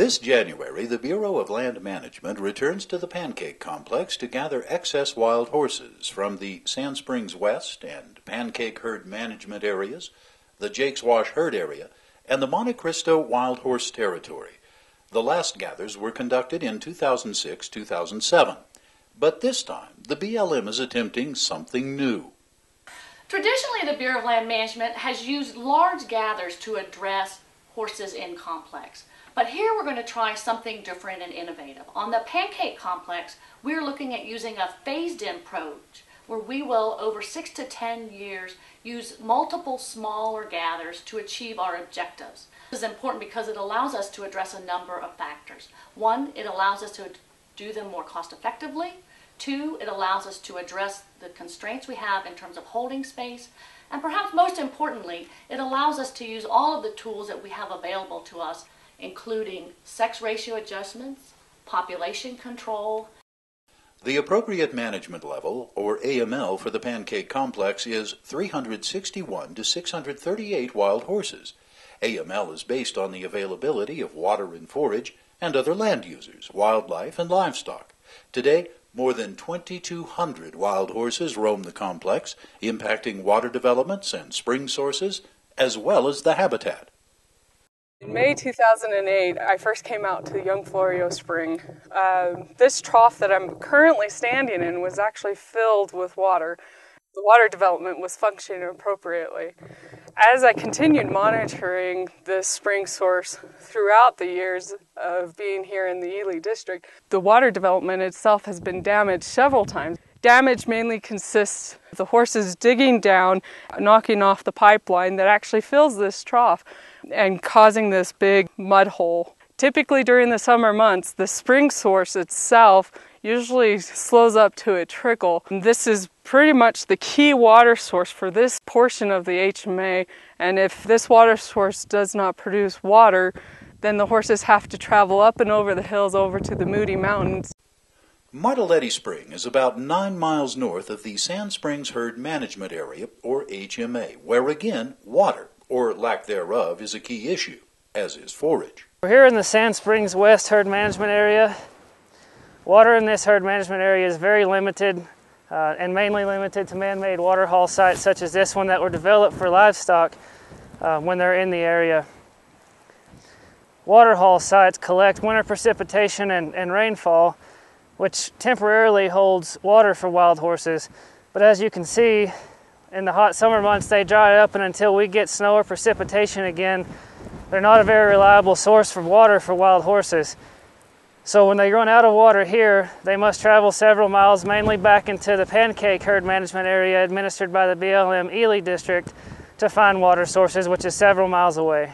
This January, the Bureau of Land Management returns to the Pancake Complex to gather excess wild horses from the Sand Springs West and Pancake Herd Management areas, the Jake's Wash Herd area, and the Monte Cristo Wild Horse Territory. The last gathers were conducted in 2006-2007. But this time, the BLM is attempting something new. Traditionally, the Bureau of Land Management has used large gathers to address horses in complex. But here we're going to try something different and innovative. On the Pancake Complex, we're looking at using a phased-in approach where we will, over 6 to 10 years, use multiple smaller gathers to achieve our objectives. This is important because it allows us to address a number of factors. One, it allows us to do them more cost-effectively. Two, it allows us to address the constraints we have in terms of holding space. And perhaps most importantly, it allows us to use all of the tools that we have available to us, including sex ratio adjustments, population control. The appropriate management level, or AML, for the Pancake Complex is 361 to 638 wild horses. AML is based on the availability of water and forage and other land users, wildlife, and livestock. Today, more than 2,200 wild horses roam the complex, impacting water developments and spring sources, as well as the habitat. In May 2008, I first came out to the Young Florio Spring. This trough that I'm currently standing in was actually filled with water. The water development was functioning appropriately. As I continued monitoring this spring source throughout the years of being here in the Ely district, the water development itself has been damaged several times. Damage mainly consists of the horses digging down, knocking off the pipeline that actually fills this trough and causing this big mud hole. Typically during the summer months, the spring source itself usually slows up to a trickle. This is pretty much the key water source for this portion of the HMA, and if this water source does not produce water, then the horses have to travel up and over the hills over to the Moody Mountains. Martelletti Spring is about 9 miles north of the Sand Springs Herd Management Area, or HMA, where again, water, or lack thereof, is a key issue, as is forage. We're here in the Sand Springs West Herd Management Area. Water in this herd management area is very limited and mainly limited to man-made water haul sites such as this one that were developed for livestock when they're in the area. Water haul sites collect winter precipitation and rainfall, which temporarily holds water for wild horses. But as you can see, in the hot summer months they dry up, and until we get snow or precipitation again, they're not a very reliable source for water for wild horses. So when they run out of water here, they must travel several miles, mainly back into the Pancake Herd Management Area administered by the BLM Ely District, to find water sources, which is several miles away.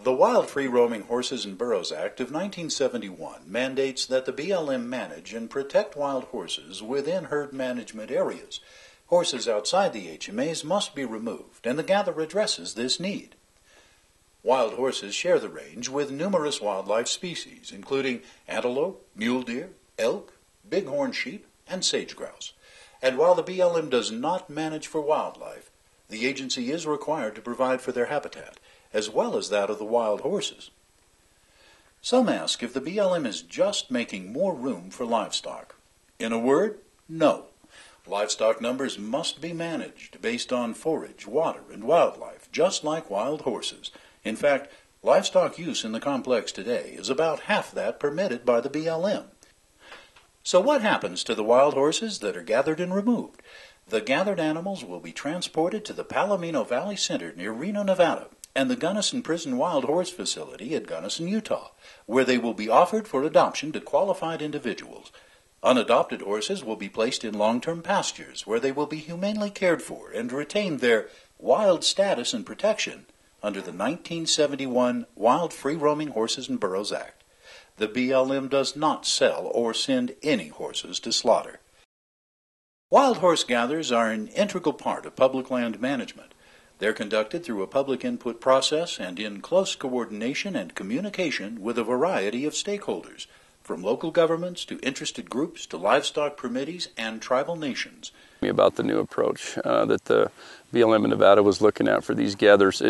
The Wild Free-Roaming Horses and Burros Act of 1971 mandates that the BLM manage and protect wild horses within herd management areas. Horses outside the HMAs must be removed, and the gather addresses this need. Wild horses share the range with numerous wildlife species, including antelope, mule deer, elk, bighorn sheep, and sage grouse. And while the BLM does not manage for wildlife, the agency is required to provide for their habitat, as well as that of the wild horses. Some ask if the BLM is just making more room for livestock. In a word, no. Livestock numbers must be managed based on forage, water, and wildlife, just like wild horses. In fact, livestock use in the complex today is about half that permitted by the BLM. So what happens to the wild horses that are gathered and removed? The gathered animals will be transported to the Palomino Valley Center near Reno, Nevada, and the Gunnison Prison Wild Horse Facility at Gunnison, Utah, where they will be offered for adoption to qualified individuals. Unadopted horses will be placed in long-term pastures where they will be humanely cared for and retain their wild status and protection under the 1971 Wild Free-Roaming Horses and Burros Act. The BLM does not sell or send any horses to slaughter. Wild horse gathers are an integral part of public land management. They're conducted through a public input process and in close coordination and communication with a variety of stakeholders, from local governments to interested groups to livestock permittees and tribal nations. About the new approach that the BLM in Nevada was looking at for these gathers.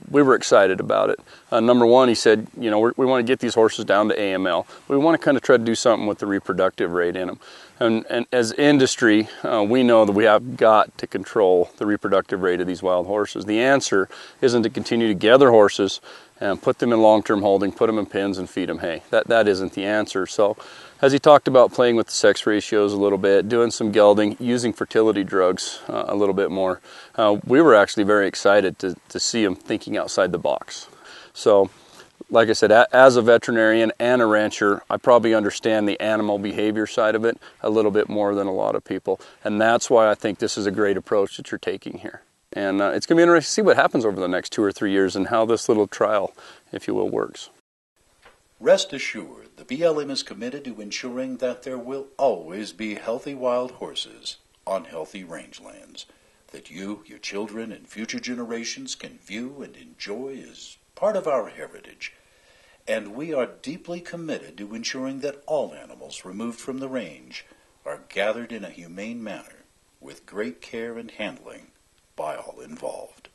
we were excited about it. Number one, he said, you know, we want to get these horses down to AML. We want to kind of try to do something with the reproductive rate in them. And as industry, we know that we have got to control the reproductive rate of these wild horses. The answer isn't to continue to gather horses and put them in long-term holding, put them in pens and feed them hay. That isn't the answer. So as he talked about playing with the sex ratios a little bit, doing some gelding, using fertility drugs a little bit more, we were actually very excited to see him thinking outside the box. So like I said, as a veterinarian and a rancher, I probably understand the animal behavior side of it a little bit more than a lot of people. And that's why I think this is a great approach that you're taking here. And it's going to be interesting to see what happens over the next 2 or 3 years and how this little trial, if you will, works. Rest assured, the BLM is committed to ensuring that there will always be healthy wild horses on healthy rangelands, that you, your children, and future generations can view and enjoy as part of our heritage. And we are deeply committed to ensuring that all animals removed from the range are gathered in a humane manner with great care and handling by all involved.